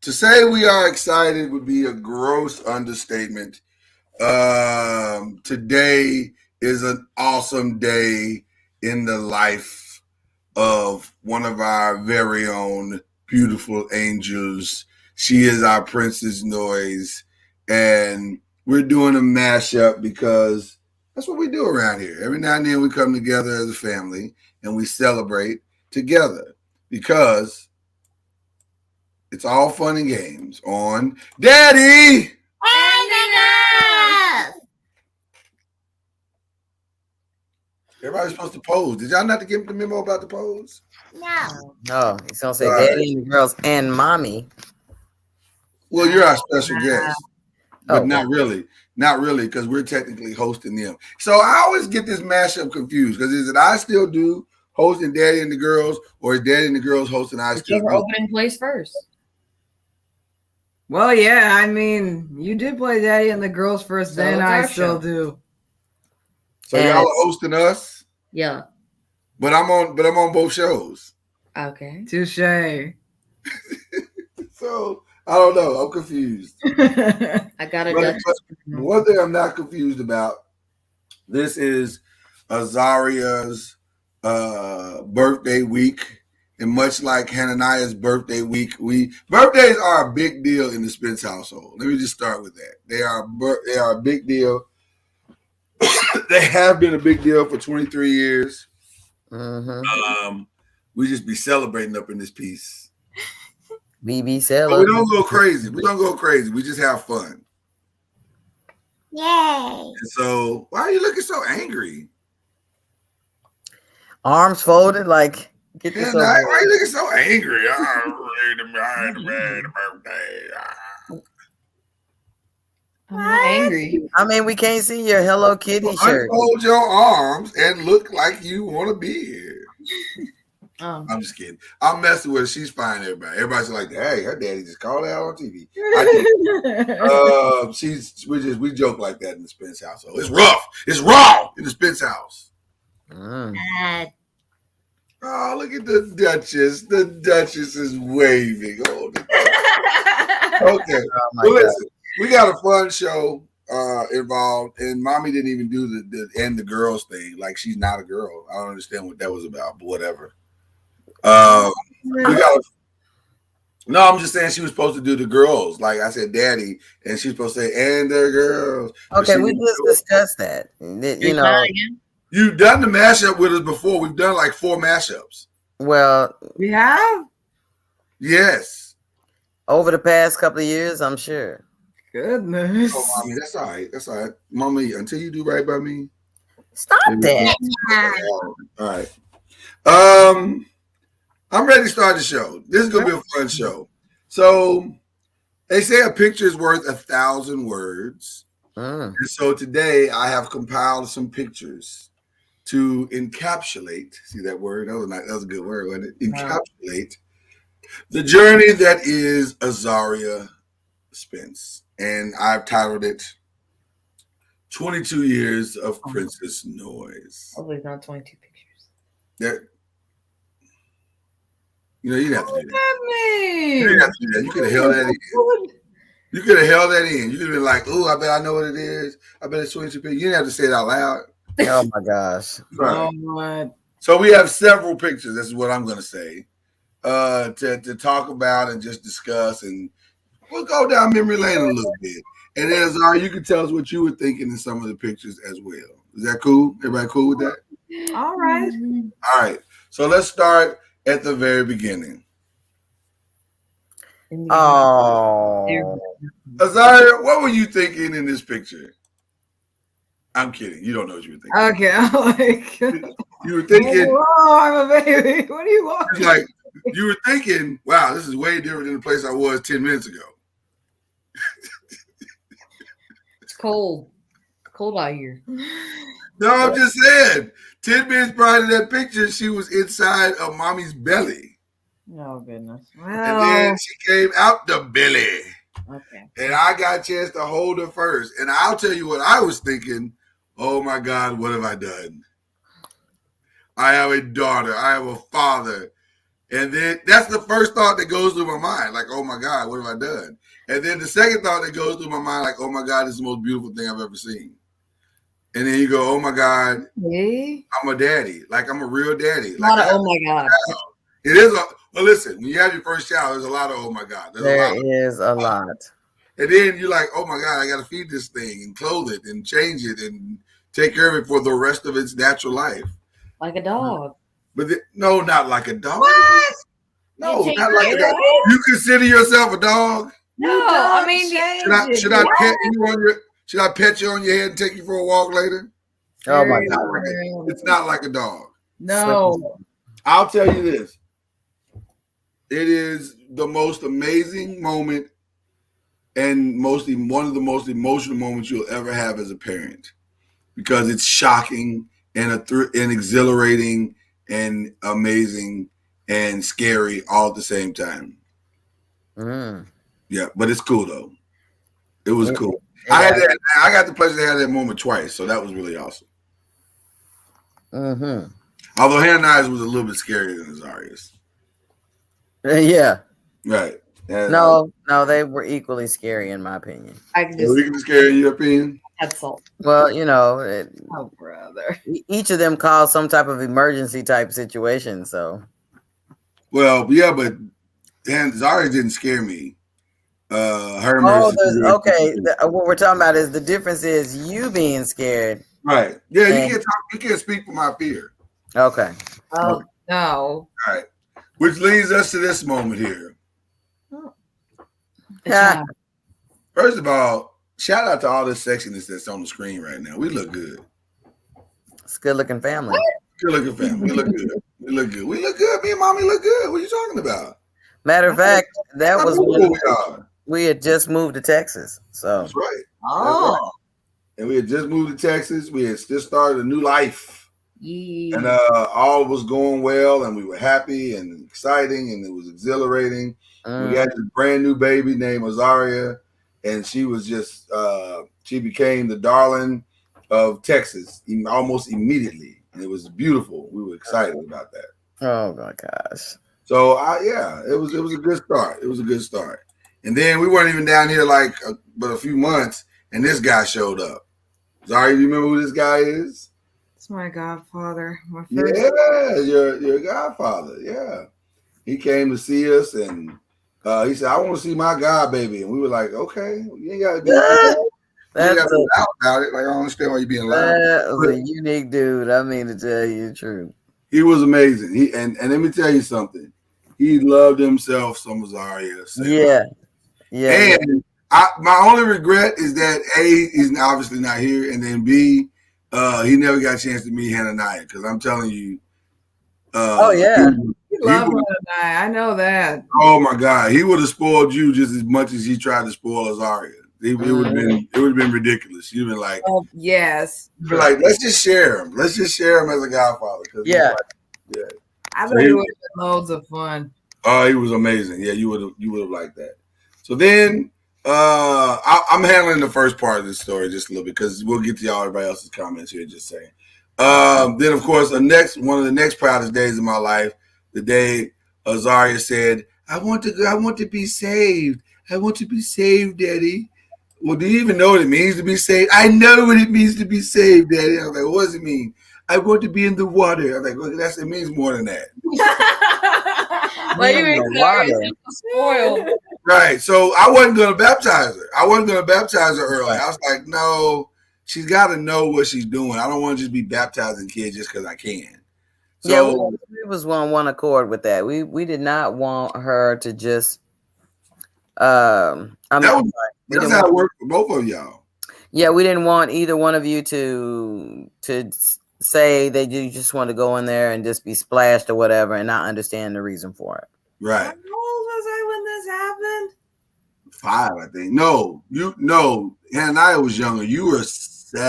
To say we are excited would be a gross understatement. Today is an awesome day in the life of one of our very own beautiful angels. She is our Princess NOIZ, and we're doing a mashup because that's what we do around here. Every now and then we come together as a family and we celebrate together because it's all fun and games on Daddy. Everybody's supposed to pose. Did y'all not give the memo about the pose? No, he's gonna say Daddy and the girls and Mommy. Well, you're our special guest, but not really, because we're technically hosting them. So I always get this mashup confused because is it I still do hosting Daddy and the girls, or is Daddy and the girls hosting I still? We're opening place first. Well, yeah, I mean, you did play Daddy and the girls first, so then I still do. So y'all are hosting us? Yeah. But I'm on both shows. Okay. Touche. So I don't know. I'm confused. I got it. One thing I'm not confused about, this is Azariah's birthday week. And much like Hananiah's birthday week, birthdays are a big deal in the Spence household. Let me just start with that. They are a big deal. They have been a big deal for 23 years. Mm-hmm. We just be celebrating up in this piece. We be celebrating. We don't go crazy. We just have fun. Yay! And so, why are you looking so angry? Arms folded, like. Get this why are you looking so angry? I'm not angry. I mean, we can't see your Hello Kitty shirt. Unfold your arms and look like you want to be here. I'm just kidding. I'm messing with her. She's fine, everybody. Everybody's like, hey, her daddy just called her out on TV. We joke like that in the Spence household. It's rough. It's raw in the Spence house. Oh, look at the Duchess. The Duchess is waving. Oh, okay. Well, listen, we got a fun show involved, and Mommy didn't even do the and the girls thing. Like she's not a girl. I don't understand what that was about, but whatever. I'm just saying she was supposed to do the girls. Like I said, Daddy, and she's supposed to say, and the girls. Okay, we just discussed that. You know. You've done the mashup with us before. We've done like 4 mashups. Well, we have? Yes. Over the past couple of years, I'm sure. Goodness. Oh, Mommy, that's all right. That's all right. Mommy, until you do right by me. Stop that. All right. I'm ready to start the show. This is going to be a fun show. So they say a picture is worth 1,000 words. And so today I have compiled some pictures to encapsulate, see that word? That was a good word, wasn't it? Encapsulate the journey that is Azariah Spence. And I've titled it 22 Years of Princess NOIZ. Probably not 22 pictures. You didn't have to do that. You didn't have to do that. You could have held that in. You could have held that in. You could have been like, "Ooh, I bet I know what it is. I bet it's 22 pictures." You didn't have to say it out loud. Oh my gosh! Right. Oh, so we have several pictures. This is what I'm going to say to talk about and just discuss, and we'll go down memory lane a little bit. And then, Azariah, you can tell us what you were thinking in some of the pictures as well. Is that cool? Everybody cool with that? All right. All right. So let's start at the very beginning. Oh, Azariah, what were you thinking in this picture? I'm kidding. You don't know what you were thinking. Okay, you were thinking. Oh, I'm a baby. What do you want? Like you were thinking, wow, this is way different than the place I was 10 minutes ago. It's cold. Cold out here. No, I'm just saying. 10 minutes prior to that picture, she was inside of Mommy's belly. Oh, goodness. Well, and then she came out the belly. Okay. And I got a chance to hold her first. And I'll tell you what I was thinking. Oh, my God, what have I done? I have a daughter. I have a father. And then that's the first thought that goes through my mind, like, oh my God, what have I done? And then the second thought that goes through my mind, like, oh my God, this is the most beautiful thing I've ever seen. And then you go, oh my God, I'm a daddy. Like, I'm a real daddy. Not Like, oh my God. it is well, listen, when you have your first child, there's a lot of oh my God. There is a lot. And then you're like, oh my God, I got to feed this thing and clothe it and change it and take care of it for the rest of its natural life. Like a dog. But no, not like a dog. What? No, not like a dog. You consider yourself a dog? No, I mean, should I pet you on your head and take you for a walk later? Oh my God. It's not like a dog. No. I'll tell you this. It is the most amazing moment and one of the most emotional moments you'll ever have as a parent, because it's shocking and and exhilarating and amazing and scary all at the same time. Yeah, but it's cool though. It was cool. I got the pleasure to have that moment twice, so that was really awesome. Although Hannah and I's was a little bit scarier than Azariah's. Yeah. Right. And, no, they were equally scary in my opinion. I can just equally scary in your opinion? That's all. Well, oh brother. Each of them caused some type of emergency type situation. So. Well, yeah, but Zaria didn't scare me. Her okay. What we're talking about is the difference is you being scared. Right. Yeah, you can't speak for my fear. Okay. Oh no. All right. Which leads us to this moment here. Yeah. First of all, shout out to all the sexiness that's on the screen right now. We look good. It's a good looking family. Good looking family. We look good. We look good. We look good. Me and mommy look good. What are you talking about? Matter of fact, that was when we had just moved to Texas. So that's right. Oh. That's right. And we had just moved to Texas. We had just started a new life. Yeah. And all was going well, and we were happy and exciting, and it was exhilarating. We had this brand new baby named Azariah, and she was just she became the darling of Texas almost immediately, and it was beautiful. We were excited about that. Oh my gosh! So it was a good start. It was a good start, and then we weren't even down here but a few months, and this guy showed up. Azariah, do you remember who this guy is? It's my godfather. Yeah, your godfather. Yeah, he came to see us, and he said, "I want to see my god baby," and we were like, "Okay, you ain't got to be loud about it. Like, I don't understand why you're being loud." That was a unique dude. I mean, to tell you the truth, he was amazing. And let me tell you something. He loved himself some Azariah. Yeah. And my only regret is that A, he's obviously not here, and then B, he never got a chance to meet Hananiah, because I'm telling you. He loved Hananiah. I know that. Oh my God, he would have spoiled you just as much as he tried to spoil Azariah. It would have been ridiculous. You'd been like, oh yes, you'd be like, let's just share him. Let's just share him as a godfather. Yeah. I bet it was loads of fun. Oh, he was amazing. Yeah, you would have liked that. So then I'm handling the first part of this story just a little bit, because we'll get to y'all everybody else's comments here. Just saying. Then of course one of the next proudest days of my life, the day Azariah said, I want to be saved. I want to be saved, Daddy. Well, do you even know what it means to be saved? I know what it means to be saved, Daddy. I was like, what does it mean? I want to be in the water. I was like, well, it means more than that. Well, you spoiled. Right. So I wasn't going to baptize her. Early. I was like, no, she's got to know what she's doing. I don't want to just be baptizing kids just because I can. So we was on one accord with that. We did not want her to just. That's how it worked for both of y'all. Yeah, we didn't want either one of you to say that you just want to go in there and just be splashed or whatever and not understand the reason for it. Right. How old was I when this happened? 5, I think. No, Hananiah was younger. You were 7.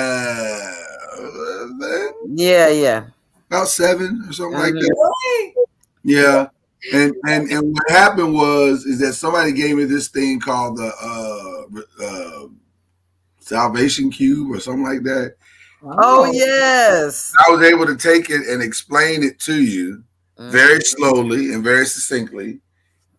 Yeah. About 7 or something like that. Really? Yeah. And what happened is that somebody gave me this thing called the Salvation Cube or something like that. Oh yes. I was able to take it and explain it to you. very slowly and very succinctly.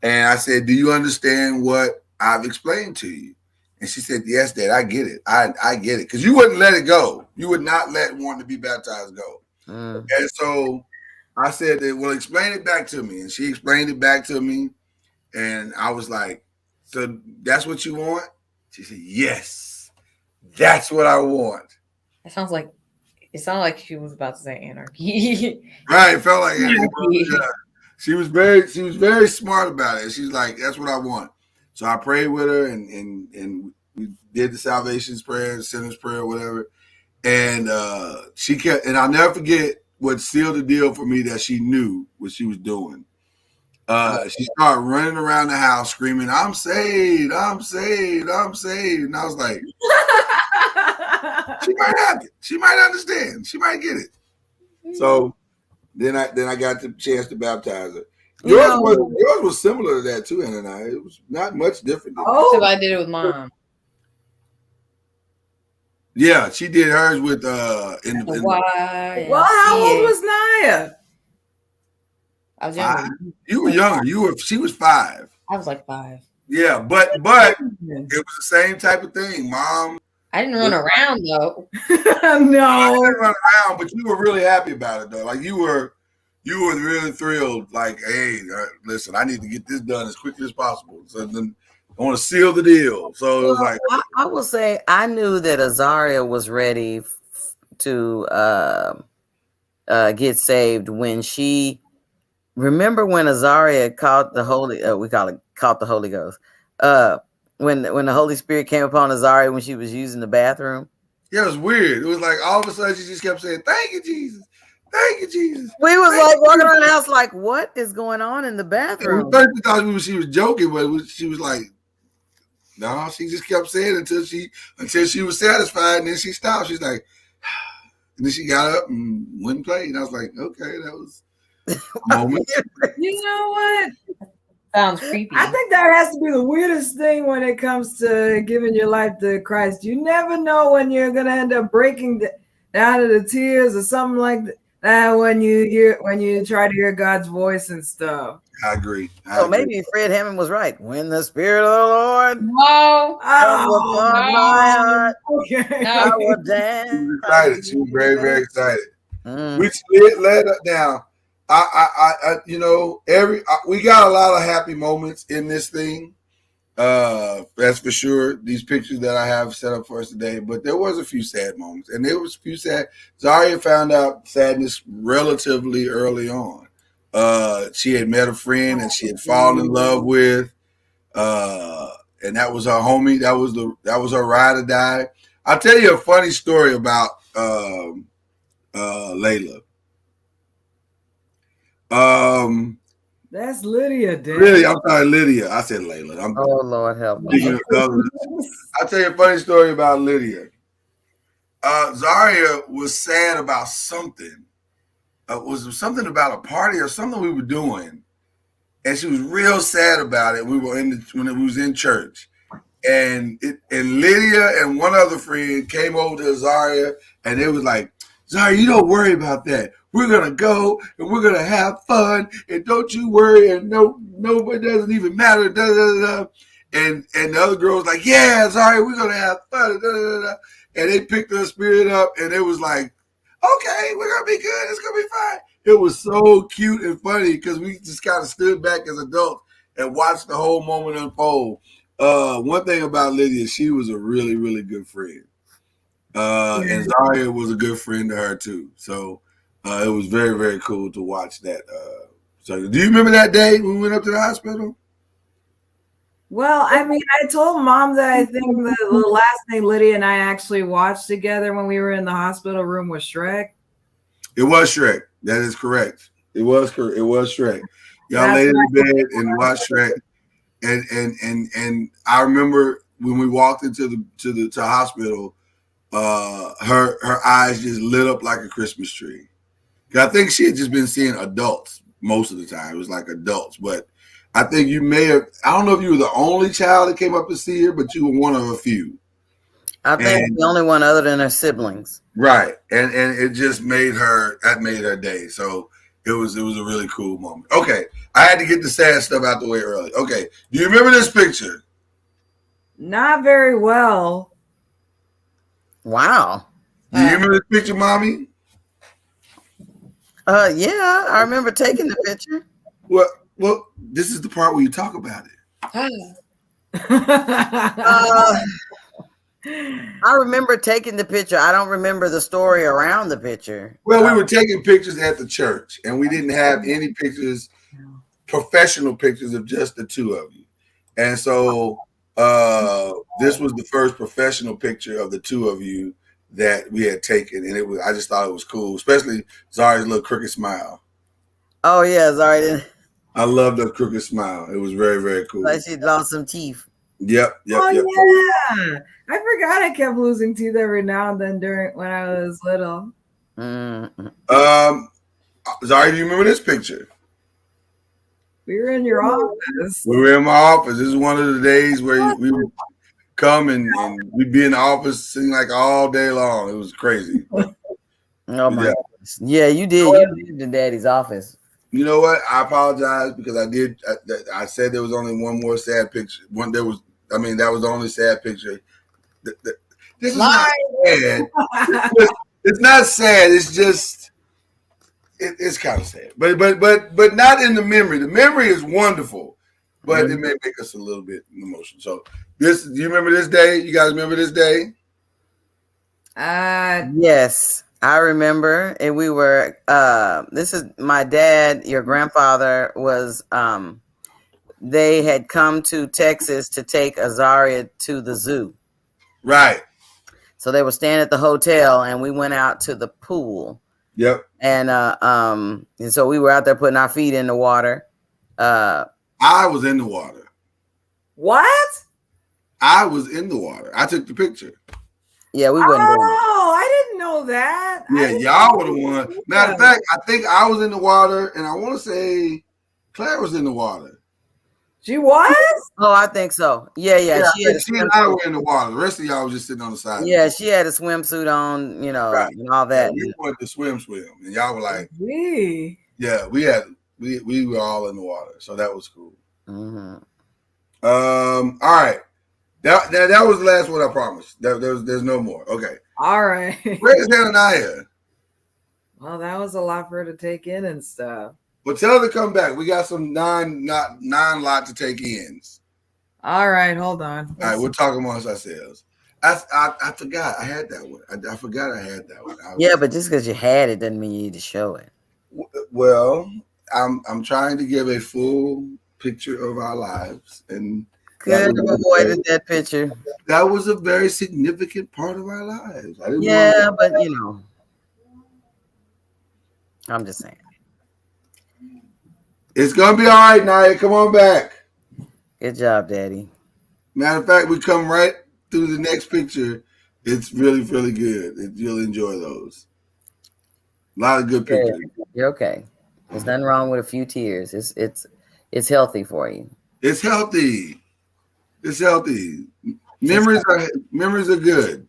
And I said, "Do you understand what I've explained to you?" And she said, "Yes, Dad, I get it. I get it. Because you wouldn't let it go. You would not let wanting to be baptized go." And so I said, "Well, explain it back to me." And she explained it back to me. And I was like, "So that's what you want?" She said, "Yes, that's what I want." It sounded like she was about to say anarchy. Right. It felt like it. Yeah. She was very smart about it. She's like, "That's what I want." So I prayed with her and we did the salvation's prayer, the sinner's prayer, whatever. And she kept, and I'll never forget what sealed the deal for me, that she knew what she was doing. She started running around the house screaming, "I'm saved, I'm saved, I'm saved." And I was like, she might have it. She might understand. She might get it. So then I got the chance to baptize her. Yours was similar to that too, Anna and I. It was not much different. Except I did it with Mom. Yeah, she did hers with Why? Well, how old was Naya? I was younger. You were younger. She was 5. I was like 5. Yeah, but it was the same type of thing. Mom, I didn't run around though. No, I didn't run around, but you were really happy about it though. Like you were really thrilled. Like, hey, listen, I need to get this done as quickly as possible. So then I want to seal the deal. So it was like, I will say I knew that Azariah was ready to get saved when she. Remember when Azariah caught the Holy? Caught the Holy Ghost. When the Holy Spirit came upon Azariah when she was using the bathroom. Yeah, it was weird. It was like all of a sudden she just kept saying, "Thank you, Jesus. Thank you, Jesus." We was like walking around the house like, what is going on in the bathroom? First we thought she was joking, but she was like, no, she just kept saying it until she was satisfied, and then she stopped. She's like, and then she got up and went and played. And I was like, okay, that was a moment. you know what? Sounds creepy. I think that has to be the weirdest thing when it comes to giving your life to Christ. You never know when you're gonna end up breaking down to the tears or something like that when you try to hear God's voice and stuff. I agree. So maybe Fred Hammond was right. When the Spirit of the Lord I was She was excited. She was very, very excited. We led up down. We got a lot of happy moments in this thing. That's for sure. These pictures that I have set up for us today, but there was a few sad moments, and there was a few sad. Zaria found out sadness relatively early on. She had met a friend and she had fallen in love with, and that was her homie. That was her ride or die. I'll tell you a funny story about Layla. That's Lydia, Dad. Really, I'm sorry, Lydia. I said Layla. Oh Lord help me. I'll tell you a funny story about Lydia. Zaria was sad about something. Was something about a party or something we were doing, and she was real sad about it. We were when it was in church, and Lydia and one other friend came over to Zaria, and they was like, "Zaria, you don't worry about that. We're gonna go and we're gonna have fun, and don't you worry. And nobody doesn't even matter." Da, da, da, da. And the other girl was like, "Yeah, Zaria, we're gonna have fun." Da, da, da. And they picked her spirit up, and it was like, okay, we're gonna be good. It's gonna be fine. It was so cute and funny because we just kind of stood back as adults and watched the whole moment unfold. One thing about Lydia, she was a really, really good friend. And Zaria was a good friend to her too. So it was very, very cool to watch that. So do you remember that day when we went up to the hospital? Well, I mean, I told Mom that I think the last thing Lydia and I actually watched together when we were in the hospital room was Shrek. It was Shrek. That is correct. It was Shrek. Y'all laid in the bed and watched Shrek. And I remember when we walked into the hospital, her eyes just lit up like a Christmas tree. I think she had just been seeing adults most of the time. It was like adults, but I think you may have. I don't know if you were the only child that came up to see her, but you were one of a few. I think the only one other than her siblings. Right, and it just made her day. So It was a really cool moment. Okay, I had to get the sad stuff out the way early. Okay, do you remember this picture? Not very well. Wow. Do you remember this picture, Mommy? Yeah, I remember taking the picture. Well, this is the part where you talk about it. I remember taking the picture. I don't remember the story around the picture. Well, we were taking pictures at the church, and we didn't have any pictures, professional pictures of just the two of you. And so this was the first professional picture of the two of you that we had taken, and I just thought it was cool, especially Zari's little crooked smile. Oh yeah, Zari. I love the crooked smile. It was very, very cool. Like she lost some teeth. Yep. Yeah, I forgot I kept losing teeth every now and then when I was little. Mm-hmm. Zari, do you remember this picture? We were in your office. We were in my office. This is one of the days where we would come and we'd be in the office sitting like all day long. It was crazy. Oh my goodness. Yeah, you did. You lived in Daddy's office. You know what? I apologize because I said there was only one more sad picture. That was the only sad picture. This is not sad. It's not sad. It's just it's kind of sad. But not in the memory. The memory is wonderful, but it may make us a little bit emotional. So do you remember this day? You guys remember this day? Yes. I remember, and we were, this is my dad, your grandfather was, they had come to Texas to take Azariah to the zoo. Right. So they were staying at the hotel and we went out to the pool. Yep. And so we were out there putting our feet in the water. I was in the water. What? I was in the water. I took the picture. Yeah, we wouldn't. Oh, I didn't know that. Yeah, y'all were the one. Matter of fact, I think I was in the water, and I want to say Claire was in the water. She was? Oh, I think so. Yeah. She and I were in the water. The rest of y'all was just sitting on the side. Yeah, she had a swimsuit on, right. And all that. Yeah, we wanted to swim, and y'all were like, yeah, we were all in the water, so that was cool. Mm-hmm. All right. That was the last one, I promise. There's no more. Okay. All right. Where's Hananiah? Well, that was a lot for her to take in and stuff. Well, tell her to come back. We got some nine lot to take ins. All right, hold on. All right, we'll talk amongst ourselves. I forgot I had that one. I forgot I had that one. But just because you had it doesn't mean you need to show it. Well, I'm trying to give a full picture of our lives, and could have avoided that picture. That was a very significant part of our lives. But I'm just saying. It's gonna be all right, Naya. Come on back. Good job, Daddy. Matter of fact, we come right through the next picture. It's really, really good. You'll enjoy those. A lot of good pictures. You're okay. There's nothing wrong with a few tears. It's healthy for you. It's healthy. It's healthy. Memories are good.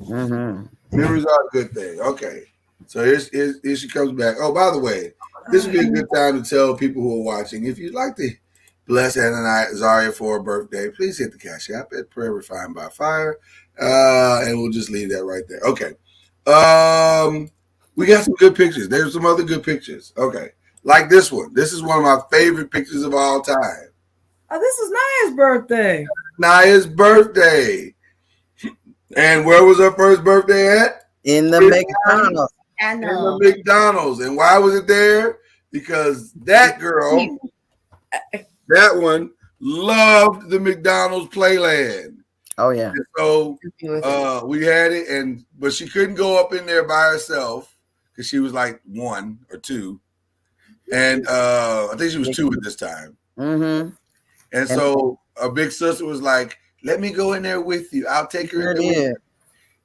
Mm-hmm. Memories are a good thing. Okay. So here she comes back. Oh, by the way, this would be a good time to tell people who are watching, if you'd like to bless Azariah for her birthday, please hit the Cash App at Prayer Refined by Fire. And we'll just leave that right there. Okay. We got some good pictures. There's some other good pictures. Okay. Like this one. This is one of my favorite pictures of all time. Oh, this is Naya's birthday. Naya's birthday. And where was her first birthday at? In the McDonald's. In the McDonald's. And why was it there? Because that girl, that one, loved the McDonald's Playland. Oh, yeah. And so we had it, but she couldn't go up in there by herself because she was like 1 or 2. And I think she was 2 at this time. Mm-hmm. And so a big sister was like, let me go in there with you. I'll take her in there.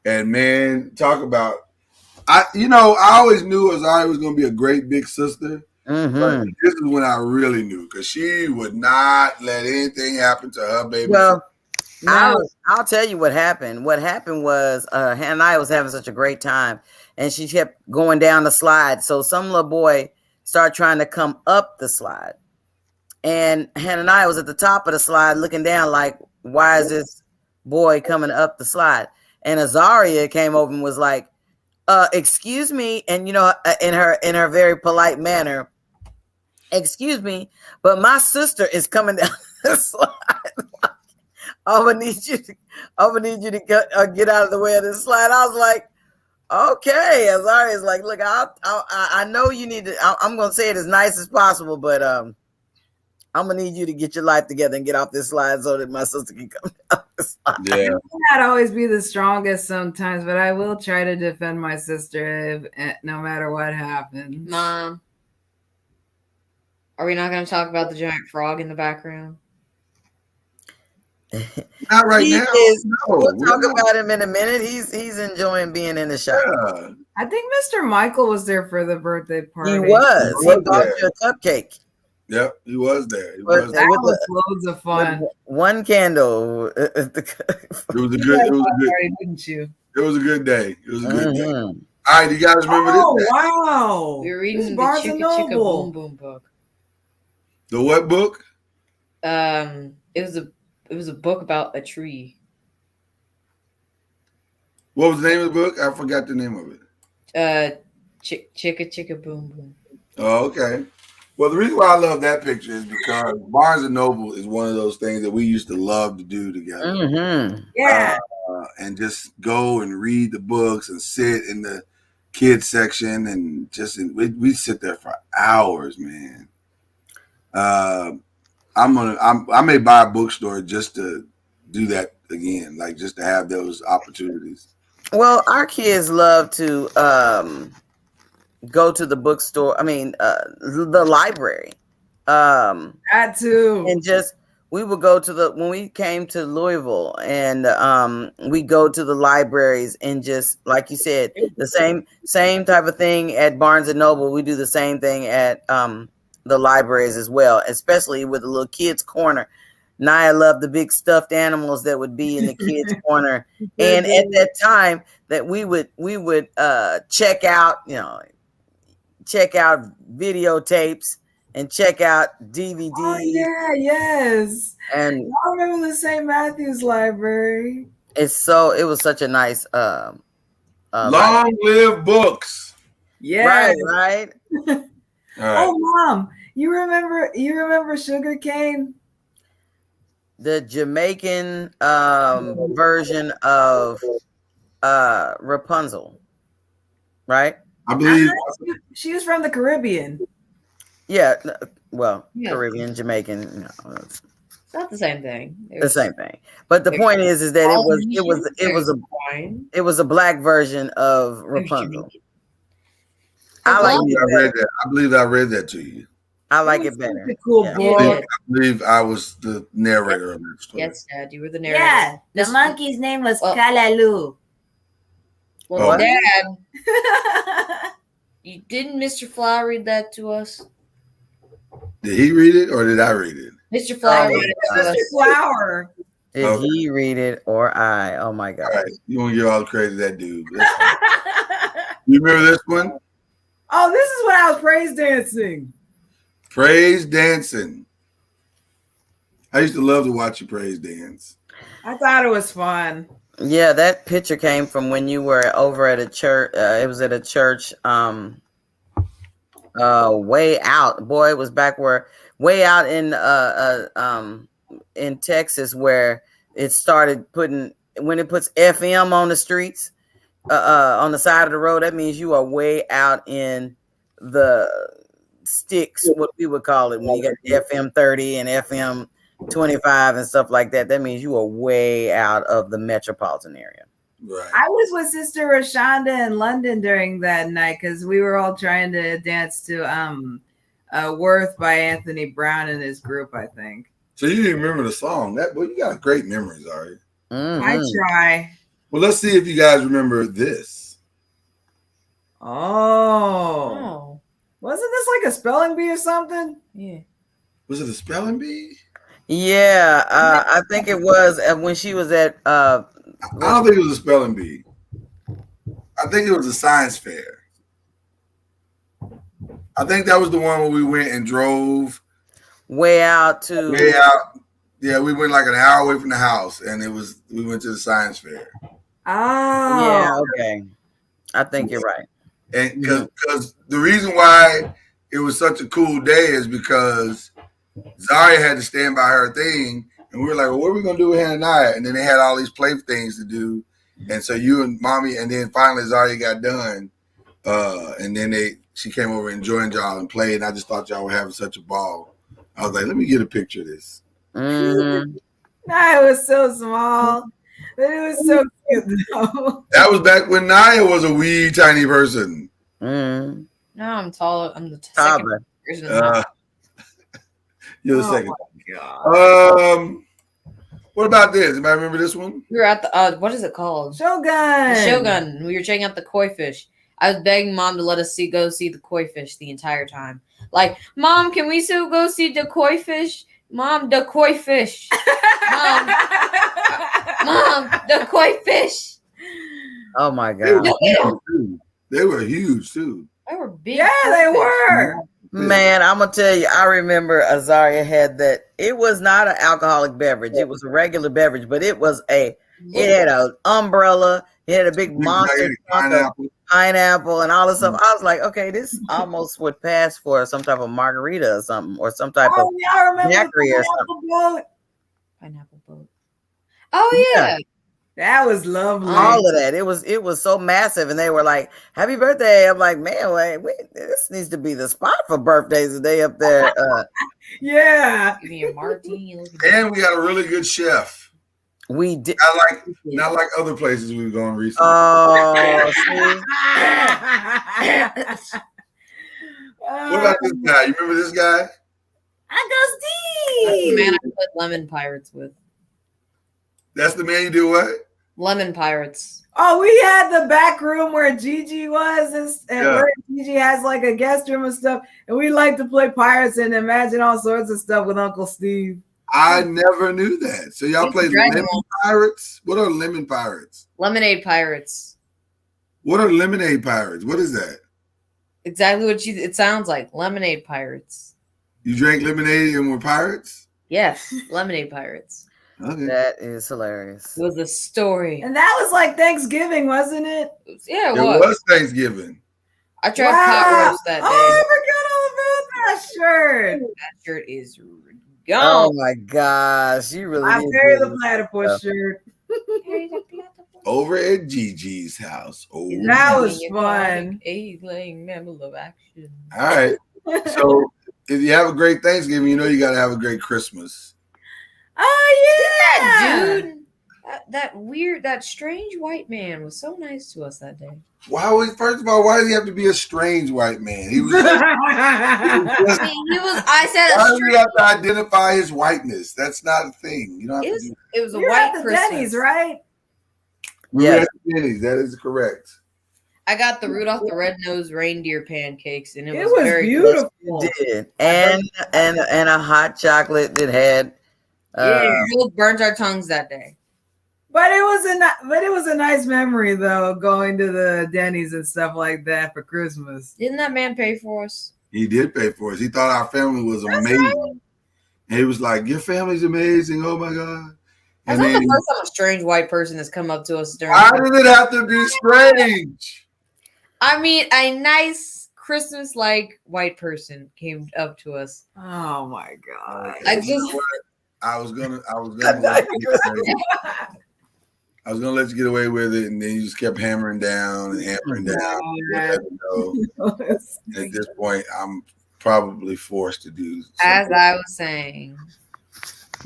And man, talk about, I always knew Azariah was going to be a great big sister. Mm-hmm. But this is when I really knew, because she would not let anything happen to her baby. Well, I'll tell you what happened. What happened was Hannah and I was having such a great time, and she kept going down the slide. So some little boy started trying to come up the slide, and Hannah and I was at the top of the slide looking down like, why is this boy coming up the slide? And Azariah came over and was like, excuse me, and in her very polite manner, excuse me, but my sister is coming down the slide. I'm gonna need you to get out of the way of this slide. I was like, okay. Azariah is like, look, I know you need to. I'm gonna say it as nice as possible, but I'm gonna need you to get your life together and get off this slide so that my sister can come down the slide. Yeah, I may not always be the strongest sometimes, but I will try to defend my sister no matter what happens. Mom, are we not going to talk about the giant frog in the background? not right now. We'll talk about him in a minute. He's enjoying being in the shop. Yeah. I think Mr. Michael was there for the birthday party. He was. He bought you a cupcake. Yep, he was there. That was loads of fun. One candle. It was a good. Didn't you? It was a good day. It was a good day. All right, you guys remember this? Oh wow! We were reading the Barnes Chicka and Chicka Noble. Boom Boom book. The what book? It was a book about a tree. What was the name of the book? I forgot the name of it. Chicka Chicka Boom Boom. Oh, okay. Well, the reason why I love that picture is because Barnes and Noble is one of those things that we used to love to do together. Yeah. And just go and read the books and sit in the kids section and we sit there for hours, man. I may buy a bookstore just to do that again, like just to have those opportunities. Well, our kids love to go to the bookstore. I mean, the library. That too. And we would go to when we came to Louisville, and we go to the libraries and just, like you said, the same type of thing at Barnes and Noble. We do the same thing at the libraries as well, especially with the little kids corner. Naya loved the big stuffed animals that would be in the kids corner. And at that time that we would check out videotapes and check out DVDs. Oh yeah, yes. And I remember the St. Matthew's Library. it was such a nice long live books. Yeah. Right. All right. Oh, Mom, you remember Sugar Cane? The Jamaican version of Rapunzel, right? I believe She was from the Caribbean. Yeah, well, Yeah. Caribbean, Jamaican, It's not the same thing. the same thing. But the point is that it was a black version of Rapunzel. I believe I read that to you. I like it better. A cool Yeah. book. I believe I was the narrator of that story. Yes, Dad, you were the narrator. Yeah, the monkey's name was Well- Kalalu. Well, Oh. Dad, didn't Mr. Fly read that to us? Did he read it or did I read it? Mr. Fly Oh, read it to Mr. us. Flower. Did Okay. he read it or I? Oh my God. All right, you want to give all the credit to that dude. You remember this one? Oh, this is when I was praise dancing. Praise dancing. I used to love to watch you praise dance. I thought it was fun. Yeah, that picture came from when you were over at a church. It was at a church way out. Boy, it was back way out in Texas, where it started when it puts FM on the streets, on the side of the road, that means you are way out in the sticks, what we would call it, when you got FM 30 and FM 25 and stuff like that. That means you are way out of the metropolitan area. Right. I was with Sister Rashonda in London during that night because we were all trying to dance to Worth by Anthony Brown and his group, I think. So you didn't remember the song. You got great memories, Ari. I try. Well, let's see if you guys remember this. Oh. Wasn't this like a spelling bee or something? Yeah. Was it a spelling bee? Yeah, I think it was when she was at I don't think it was a spelling bee. I think it was a science fair. I think that was the one where we went and drove way out to. way out. Yeah, we went like an hour away from the house, and we went to the science fair. Oh, Yeah, okay. I think you're right. And because the reason why it was such a cool day is because Zaria had to stand by her thing, and we were like, well, what are we gonna do with Hananiah? And then they had all these play things to do, and so you and mommy, and then finally Zaria got done, and then she came over and joined y'all and played, and I just thought y'all were having such a ball. I was like, let me get a picture of this. Mhm. Naya was so small, but it was so cute though. That was back when Naya was a wee tiny person. Mhm. Now I'm taller. I'm the second Toddler. person. in the house. You're the Oh second. my God. What about this? Anybody remember this one? We were at the what is it called? Shogun. The Shogun. We were checking out the koi fish. I was begging mom to let us go see the koi fish the entire time. Like, Mom, can we still go see the koi fish? Mom, the koi fish. Mom, the koi fish. Oh my They were God. huge too. They were huge too. They were big. Yeah, koi they fish. were. Man, I'm gonna tell you, I remember Azaria had that. It was not an alcoholic beverage, it was a regular beverage, but it had an umbrella, it had a big monster chunk of pineapple and all this stuff. I was like, okay, this almost would pass for some type of margarita or something, or some type of Yeah, I remember daiquiri the or something. pineapple boat. Pineapple boat. Oh yeah. That was lovely. All of that. It was so massive, and they were like, "Happy birthday!" I'm like, "Man, wait, this needs to be the spot for birthdays today up there." Yeah. Give me a martini. And we had a really good chef. We did. Not like other places we've gone recently. Oh, see? What about this guy? You remember this guy? That's the man I put lemon pirates with. That's the man you did what? Lemon pirates. Oh, we had the back room where Gigi was, and where Gigi has like a guest room and stuff. And we like to play pirates and imagine all sorts of stuff with Uncle Steve. I never knew that. So y'all played lemon pirates? What are lemon pirates? Lemonade pirates. What are lemonade pirates? What is that? Exactly what it sounds like. Lemonade pirates. You drank lemonade and were pirates? Yes, lemonade pirates. Okay. That is hilarious. It was a story. And that was like Thanksgiving, wasn't it? Yeah, it It was. was Thanksgiving. I tried pot roast that day. Oh, I forgot all about that shirt. That shirt is Oh gone. my gosh, you really I did carry do the this platypus stuff. shirt. Over at Gigi's house. Oh, That was fun. Egg-laying mammal of action. all right. So if you have a great Thanksgiving, you know you got to have a great Christmas. Oh yeah, Dude, that strange white man was so nice to us that day. First of all, why does he have to be a strange white man? He was. I mean, I said Why a do you strange. have to identify his whiteness? That's not a thing. You don't have to do It was a You're white at the Christmas. Denny's, right? We Yeah. were at Denny's. That is correct. I got the Rudolph the Red-Nosed Reindeer pancakes, and it It was was very beautiful. You did, and a hot chocolate that had. We both burnt our tongues that day. But it was a nice memory though, going to the Denny's and stuff like that for Christmas. Didn't that man pay for us? He did pay for us. He thought our family was amazing. And he was like, "Your family's amazing. Oh my God." That's And not then, the first time a strange white person has come up to us during. why did it have to be strange? I mean, a nice Christmas-like white person came up to us. Oh my God. I just. I was gonna let you get away with it, and then you just kept hammering down and hammering down. Yeah. And at this point, I'm probably forced to do something. As I was saying.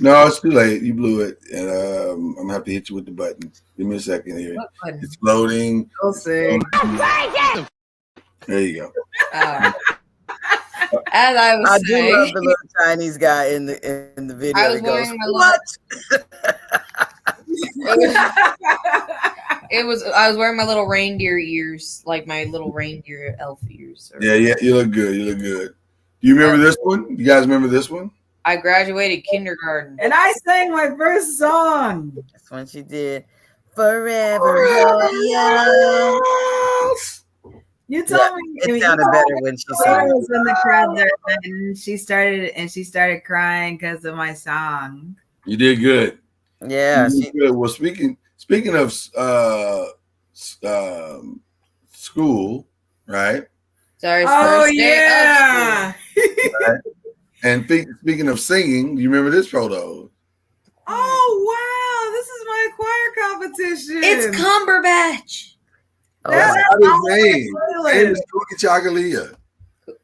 No, it's too late. You blew it, and I'm gonna have to hit you with the button. Give me a second here. What button? It's loading. We'll see. There you go. As I was I do saying, love the little Chinese guy in the video. I was that goes, wearing my "What?" I was wearing my little reindeer ears, like my little reindeer elf ears. Yeah, you look good. You look good. Do you remember this one? You guys remember this one? I graduated kindergarten. And I sang my first song. That's when she did Forever Hold Ya. You told me It sounded better when she I sang. was in the crowd there, and she started crying because of my song. You did good. Yeah, You did good. Well, speaking of school, right? Sorry, Oh first day yeah. Right? And speaking of singing, you remember this photo? Oh wow, this is my choir competition. It's Cumberbatch. Oh, That's my- What all his name? Chamberlain. Name is Cookie Chagalia. No,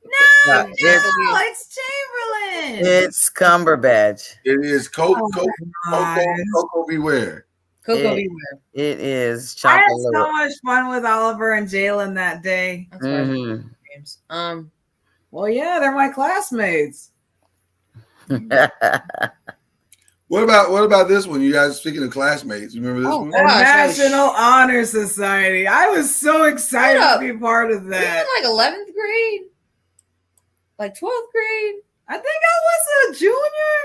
Yeah, it's Chamberlain. it's Cumberbatch. It is Oh my gosh. Coco Beware. Coco It- Beware. It is I had chocolate. so much fun with Oliver and Jalen that day. That's why I Mhm. love games. Well, yeah, they're my classmates. What about this one? You guys, speaking of classmates, you remember this Oh, one? The gosh, I was National Honor Society. I was so excited Shut up. to be part of were you that. in like 11th grade? Like 12th grade? I think I was a junior,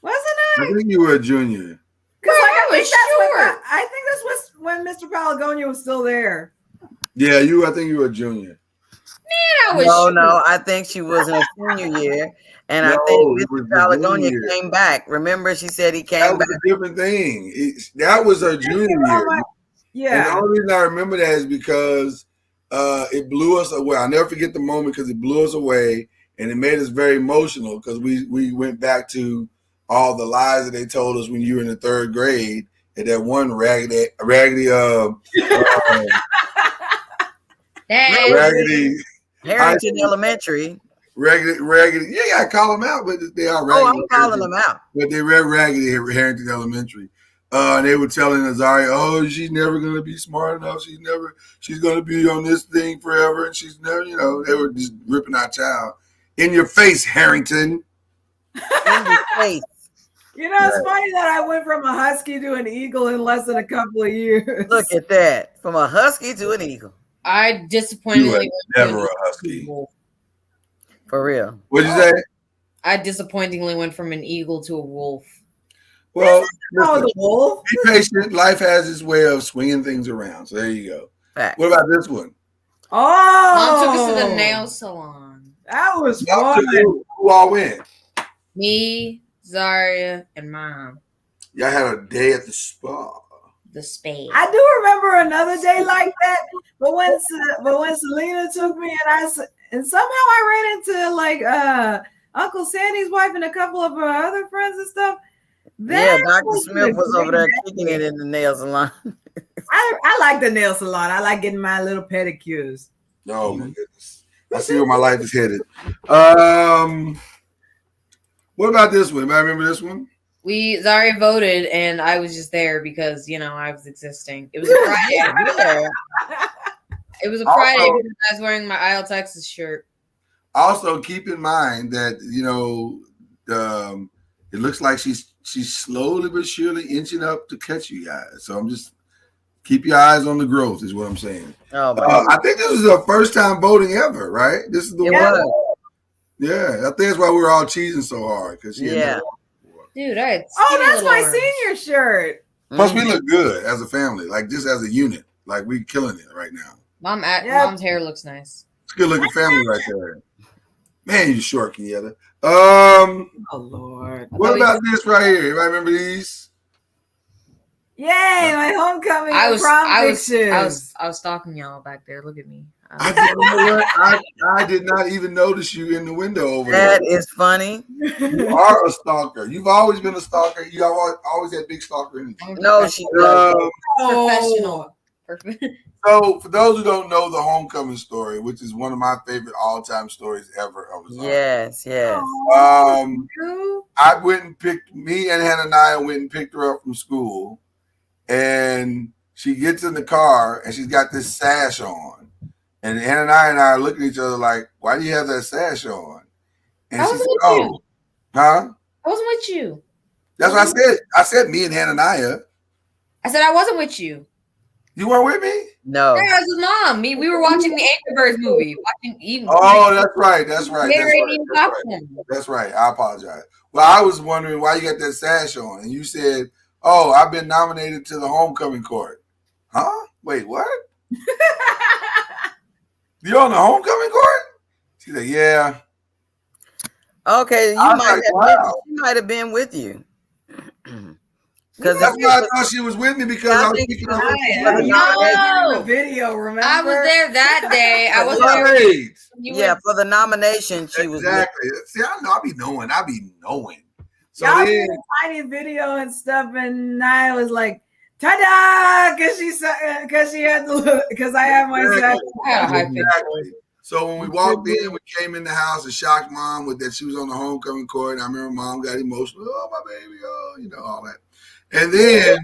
wasn't I I? think you were a junior. Because Bro, like, I was short. I think this was when Mr. Palagonia was still there. Yeah, I think you were a junior. Man, I was No, short. no, I think she was in her senior year, and I No, think it was Mr. the Palagonia junior. came back. Remember, she said he That came was back. a different thing. That was her junior year. And the Yeah. only reason I remember that is because it blew us away. I'll never forget the moment because it blew us away, and it made us very emotional because we went back to all the lies that they told us when you were in the third grade, and that one raggedy Harrington Elementary. raggedy. Yeah, I call them out, but they are raggedy. Oh, I'm calling them out. But they read raggedy at Harrington Elementary. And they were telling Azariah, oh, she's never going to be smart enough. She's going to be on this thing forever. And she's never, they were just ripping our child. In your face, Harrington. In your face. It's funny that I went from a husky to an eagle in less than a couple of years. Look at that. From a husky to an eagle. I disappointingly Never a husky. For real. What'd you say? I disappointingly went from an eagle to a wolf. Well, Oh, the wolf. be patient. Life has its way of swinging things around. So there you go. Fact. What about this one? Oh, Mom took us to the nail salon. That was fun. Who all went? Me, Zaria, and Mom. Y'all had a day at the spa. The spade. I do remember another day like that, but when Selena took me and somehow I ran into like Uncle Sandy's wife and a couple of her other friends and stuff. Yeah, Dr. Smith was over there kicking it in the nail salon. I like the nail salon. I like getting my little pedicures. Oh my goodness. I see where my life is headed. What about this one? Anybody remember this one? Zaria voted, and I was just there because I was existing. It was a Friday. Yeah. It was a Friday because I was wearing my Isle Texas shirt. Also, keep in mind that it looks like she's slowly but surely inching up to catch you guys. So I'm just keep your eyes on the growth, is what I'm saying. Oh my God. I think this is the first time voting ever, right? This is the It one. was. Yeah, I think that's why we were all cheesing so hard because Yeah. Dude, I had That's my arms. senior shirt. Plus, we look good as a family, like just as a unit. Like we killing it right now. Mom's hair looks nice. It's a good looking family right there. Man, you short, Kieta. Oh Lord. What about this right here? Anybody remember these? Yay, my homecoming I and was prom pictures. stalking y'all back there. Look at me. I did not even notice you in the window over That there. is funny. You are a stalker. You've always been a stalker. You always had big stalker energy. No, she doesn't. Professional. So, for those who don't know the homecoming story, which is one of my favorite all-time stories ever of Azariah. Yes, yes. I went and me and Hananiah went and picked her up from school, and she gets in the car and she's got this sash on, and Hananiah and I are looking at each other like, "Why do you have that sash on?" And she said, "Oh, huh?" I wasn't with you. That's what I said. I said me and Hananiah. I said I wasn't with you. You weren't with me? No. Yeah, I was with Mom. We were watching the Angry Birds movie. Oh, that's right. That's right. That's right. That's right. I apologize. Well, I was wondering why you got that sash on, and you said, "Oh, I've been nominated to the homecoming court." Huh? Wait, what? You on the homecoming court? She said, "Yeah." Okay, I was like, wow. She might have been with you. Because That's why I thought she was with me because I was thinking of the video. Remember, I was there that day. I was right. Yeah, for the nomination, she was exactly. See, I know. I be knowing. So y'all then, did a tiny video and stuff, and I was like, "Ta-da!" Because she had the because I had my exactly. So when we walked in, we came in the house and shocked mom with that she was on the homecoming court. And I remember mom got emotional. Oh, my baby, oh, all that. And then,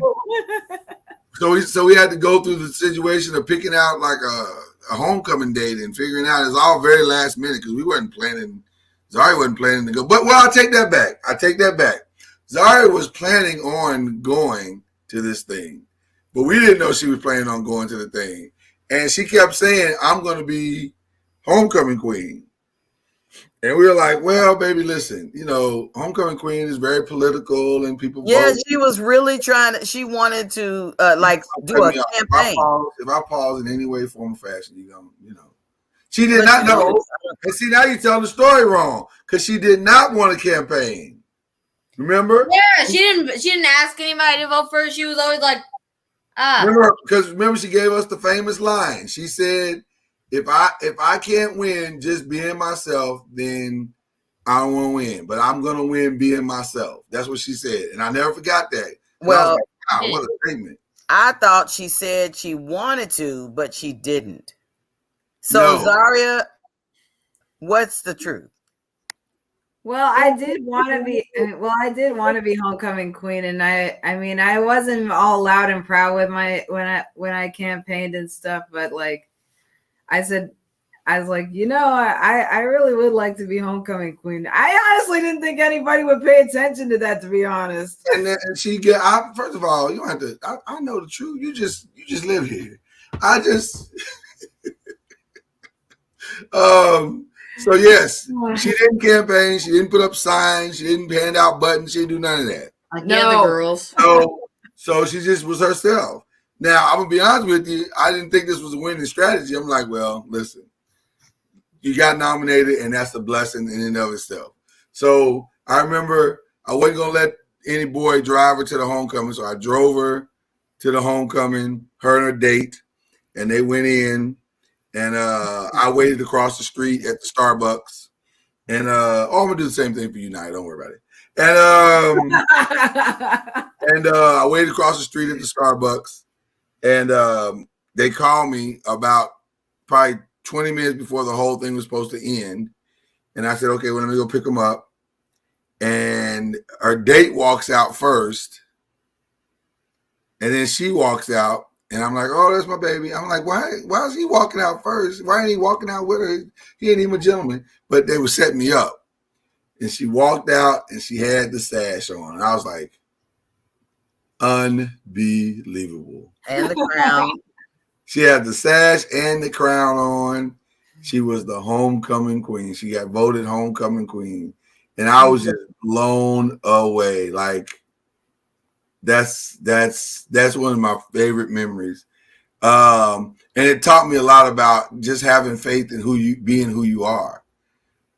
so we had to go through the situation of picking out like a homecoming date and figuring out it's all very last minute because we wasn't planning. Zaria wasn't planning to go. But, well, I take that back. Zaria was planning on going to this thing. But we didn't know she was planning on going to the thing. And she kept saying, I'm going to be homecoming queen. And we were like, well, baby, listen, homecoming queen is very political and people vote. She was really she wanted to do a campaign. If I pause in any way, form, or fashion, She did not know. And see, now you're telling the story wrong because she did not want a campaign. Remember? Yeah, she didn't ask anybody to vote for her. She was always like, Remember she gave us the famous line. She said, if I can't win just being myself, then I don't want to win. But I'm gonna win being myself. That's what she said. And I never forgot that. Well, wow, what a statement. I thought she said she wanted to, but she didn't. So no. Zaria, what's the truth? Well, I did want to be homecoming queen, and I wasn't all loud and proud with when I campaigned and stuff, but like I was like, I really would like to be homecoming queen. I honestly didn't think anybody would pay attention to that, to be honest. And first of all, you don't have to. I know the truth. You just live here. So yes, she didn't campaign. She didn't put up signs. She didn't hand out buttons. She didn't do none of that. Like the other girls. So she just was herself. Now I'm gonna be honest with you. I didn't think this was a winning strategy. I'm like, well, listen, you got nominated, and that's a blessing in and of itself. So I remember I wasn't gonna let any boy drive her to the homecoming, so I drove her to the homecoming, her and her date, and they went in. And I waited across the street at the Starbucks. And I'm gonna do the same thing for you now. Don't worry about it. And I waited across the street at the Starbucks. And they called me about probably 20 minutes before the whole thing was supposed to end. And I said, okay, well, let me go pick them up. And her date walks out first. And then she walks out. And I'm like, oh, that's my baby. I'm like, why is he walking out first? Why ain't he walking out with her? He ain't even a gentleman. But they were setting me up. And she walked out and she had the sash on. And I was like, unbelievable. And the crown. She had the sash and the crown on. She was the homecoming queen. She got voted homecoming queen. And I was just blown away. Like, that's one of my favorite memories. And it taught me a lot about just having faith in being who you are.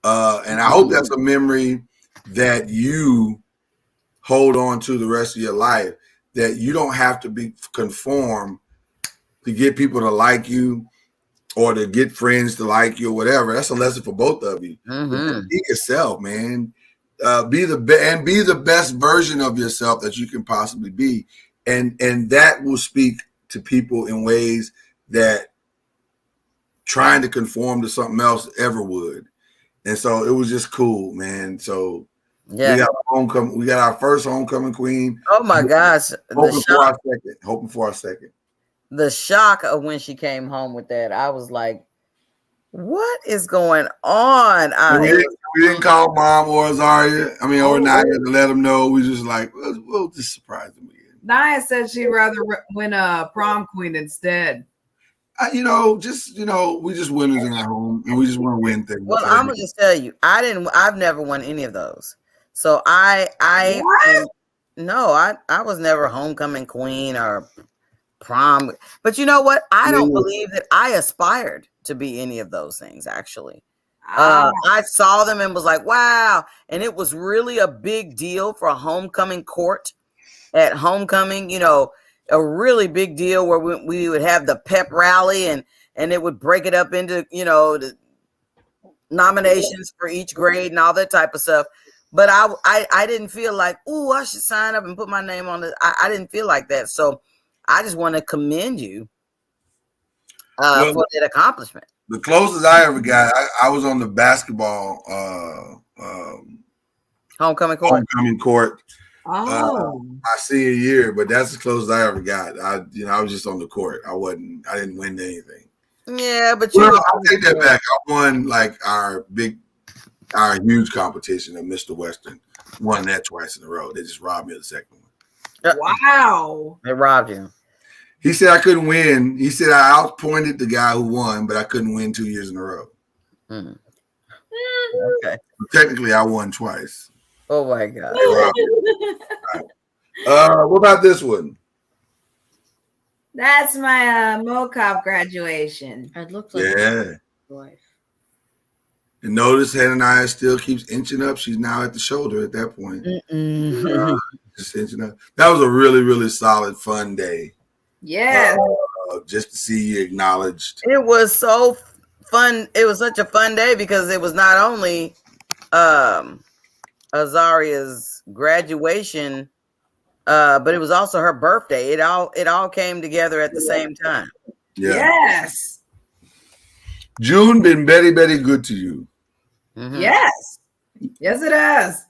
And I hope that's a memory that you hold on to the rest of your life, that you don't have to conform to get people to like you or to get friends to like you or whatever. That's a lesson for both of you. Mm-hmm. Be yourself, man. Be the best version of yourself that you can possibly be, and that will speak to people in ways that trying to conform to something else ever would. And so it was just cool, man. So we got our first homecoming queen. Oh my gosh! Hoping for a second. The shock of when she came home with that, I was like, what is going on? We didn't call mom or Azariah. Or Naya to let them know. We just like, we'll just surprise them again. Naya said she'd rather win a prom queen instead. We just winners in our home, and we just want to win things. Well, I'm gonna just tell you, I've never won any of those. So What? no, I was never homecoming queen or prom. But you know what? I don't believe that I aspired to be any of those things, actually. I saw them and was like, wow. And it was really a big deal for a homecoming court at homecoming, you know, a really big deal where we would have the pep rally and it would break it up into, you know, the nominations for each grade and all that type of stuff. But I didn't feel like, ooh, I should sign up and put my name on it. I didn't feel like that. So I just want to commend you for that accomplishment. The closest I ever got, I was on the basketball Homecoming court. Oh, My senior year, but that's the closest I ever got. I was just on the court. I didn't win anything. Yeah, but I'll take that back. I won like our huge competition of Mr. Western. Won that twice in a row. They just robbed me of the second one. wow. They robbed you. He said I couldn't win. He said I outpointed the guy who won, but I couldn't win 2 years in a row. Mm. Okay. So technically, I won twice. Oh my God. What about this one? That's my MoCop graduation. It looks like Yeah. life. And notice Hananiah still keeps inching up. She's now at the shoulder at that point. Just inching up. That was a really, really solid, fun day. Yes. Just to see you acknowledged. It was so fun. It was such a fun day because it was not only Azariah's graduation, but it was also her birthday. It all came together at the same time. Yeah. Yes. June been very, very good to you. Mm-hmm. Yes. Yes, it has.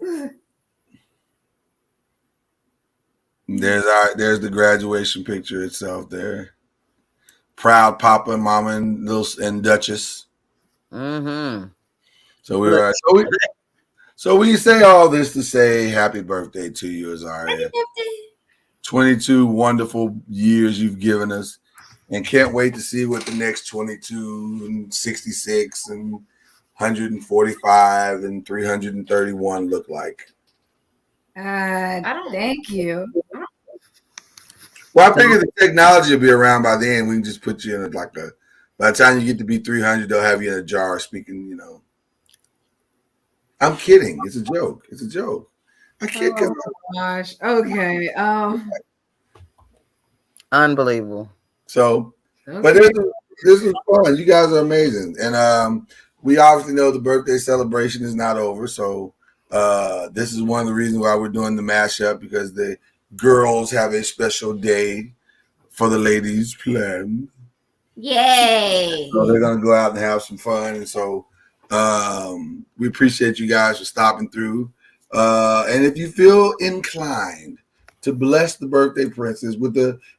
There's the graduation picture itself there. Proud Papa and Mama and Duchess. Mm-hmm. So we say all this to say happy birthday to you, Azariah. 22 wonderful years you've given us, and can't wait to see what the next 22 and 66 and 145 and 331 look like. Thank you. Well, I figure the technology will be around by then. We can just put you in by the time you get to be 300, they'll have you in a jar speaking, you know. I'm kidding. It's a joke. It's a joke. I kid. Oh gosh. Okay. Unbelievable. So, Okay. but this is fun. You guys are amazing. And we obviously know the birthday celebration is not over. So this is one of the reasons why we're doing the mashup, because the girls have a special day for the ladies planned. Yay! So they're gonna go out and have some fun. And so we appreciate you guys for stopping through. And if you feel inclined to bless the birthday princess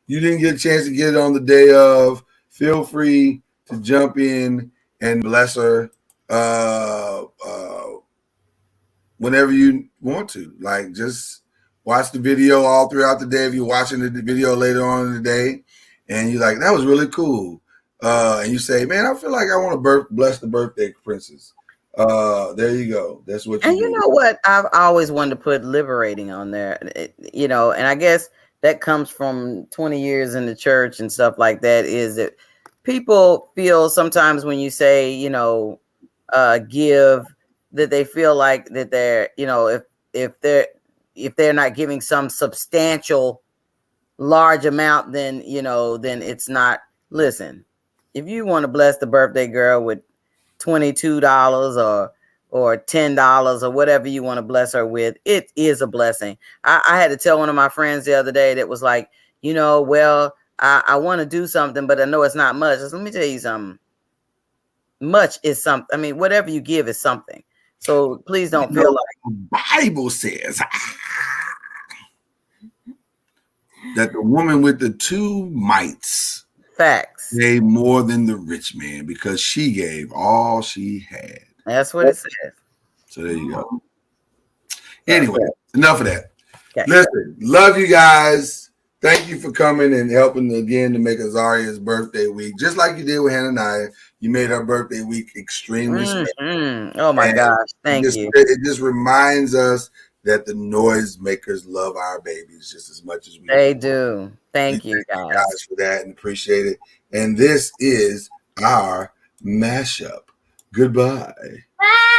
you didn't get a chance to get it on the day of, feel free to jump in and bless her whenever you want to. Like, just watch the video all throughout the day. If you're watching the video later on in the day and you're like, that was really cool. And you say, man, I feel like I want to bless the birthday princess. There you go. That's what you And you know what? I've always wanted to put liberating on there, and I guess that comes from 20 years in the church and stuff like that, is that people feel sometimes when you say, give, that they feel like that they're, if they're not giving some substantial large amount, then it's not. Listen, if you want to bless the birthday girl with $22 or $10 or whatever you want to bless her with, it is a blessing. I had to tell one of my friends the other day that was like, I want to do something, but I know it's not much. Let me tell you something. Much is something. I mean, whatever you give is something. So please don't feel like the Bible says that the woman with the 2 mites gave more than the rich man, because she gave all she had. That's what it says. So there you go. Anyway, enough of that. Okay. Listen, love you guys. Thank you for coming and helping again to make Azariah's birthday week, just like you did with Hananiah. You made her birthday week extremely special. Oh my gosh. Thank you. It just reminds us that the noise makers love our babies just as much as we They do. Thank you, guys guys. for that and appreciate it. And this is our mashup. Goodbye. Bye.